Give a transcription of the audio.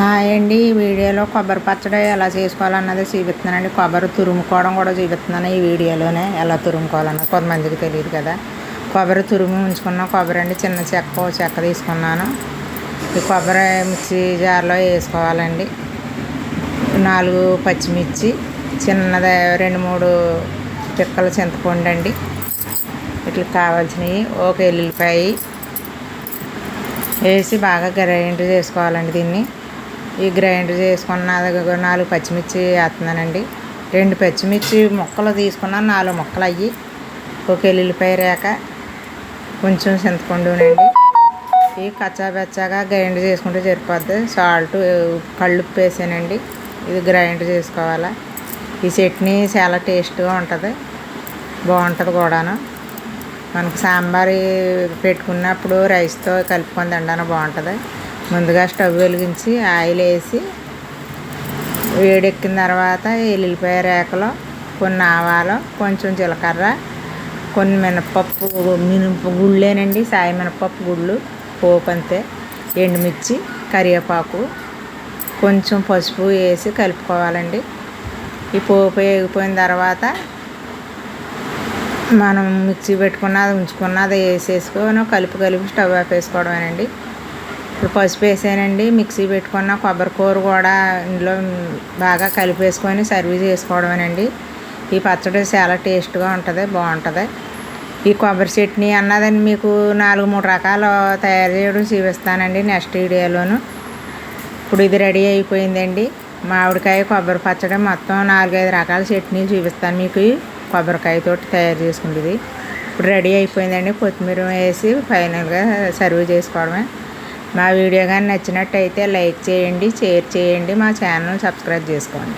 Hi అండి. ఈ వీడియోలో కొబ్బరి పచ్చడి ఎలా చేసుకోవాలన్నది చూపిస్తున్నానండి. కొబ్బరి తురుముకోవడం కూడా చూపిస్తున్నాను ఈ వీడియోలోనే. ఎలా తురుముకోవాలన్నది కొంతమందికి తెలియదు కదా. కొబ్బరి తురుము ఉంచుకున్న కొబ్బరి అండి, చిన్న చెక్క తీసుకున్నాను. ఈ కొబ్బరి మిక్సీ జార్లో వేసుకోవాలండి. 4 పచ్చిమిర్చి, చిన్నది 2-3 పిక్కల చింతపండు అండి, ఇట్లా కావాల్సినవి. ఒక ఎల్లుల్లిపాయ వేసి బాగా గ్రైండ్ చేసుకోవాలండి. దీన్ని ఈ గ్రైండర్ చేసుకున్న 4 పచ్చిమిర్చి వేస్తున్నానండి. 2 పచ్చిమిర్చి ముక్కలు తీసుకున్నాను, 4 ముక్కలు అయ్యి, ఒక ఎల్లుల్లిపాయ రేక, కొంచెం చింతపండునండి. ఇవి కచ్చాబెచ్చాగా గ్రైండ్ చేసుకుంటే సరిపోద్ది. సాల్ట్, కళ్ళుప్పు వేసానండి. ఇది గ్రైండ్ చేసుకోవాలి. ఈ చట్నీ చాలా టేస్ట్గా ఉంటుంది, బాగుంటుంది కూడాను. మనకు సాంబార్ పెట్టుకున్నప్పుడు రైస్తో కలుపుకొని తినడానికి బాగుంటుంది. ముందుగా స్టవ్ వెలిగించి ఆయిల్ వేసి వేడెక్కిన తర్వాత ఎల్లుల్లిపాయ రేకలు, కొన్ని ఆవాలు, కొంచెం జీలకర్ర, కొన్ని మినపప్పు గుళ్ళేనండి, సాయి మినపప్పు గుళ్ళు, పోపు అంతే, ఎండుమిర్చి, కరివేపాకు, కొంచెం పసుపు వేసి కలుపుకోవాలండి. ఈ పోపు వేగిపోయిన తర్వాత మనం మిక్సీ పెట్టుకున్నది ఉంచుకున్నది వేసేసుకొని కలిపి స్టవ్ ఆపేసుకోవడమేనండి. ఇప్పుడు పసుపు వేసానండి. మిక్సీ పెట్టుకున్న కొబ్బరి కూర కూడా ఇందులో బాగా కలిపేసుకొని సర్వ్ చేసుకోవడమేనండి. ఈ పచ్చడి చాలా టేస్ట్గా ఉంటుంది, బాగుంటుంది. ఈ కొబ్బరి చట్నీ అన్నదని మీకు 4-3 రకాలు తయారు చేయడం చూపిస్తానండి నెక్స్ట్ వీడియోలోను. ఇప్పుడు ఇది రెడీ అయిపోయిందండి. మామిడికాయ కొబ్బరి పచ్చడి మొత్తం 4-5 రకాల చట్నీలు చూపిస్తాను మీకు. కొబ్బరికాయతో తయారు చేసుకుంటుంది. ఇప్పుడు రెడీ అయిపోయిందండి. కొత్తిమీర వేసి ఫైనల్గా సర్వ్ చేసుకోవడమే. మా వీడియో కానీ నచ్చినట్టయితే లైక్ చేయండి, షేర్ చేయండి, మా ఛానల్ సబ్స్క్రైబ్ చేసుకోండి.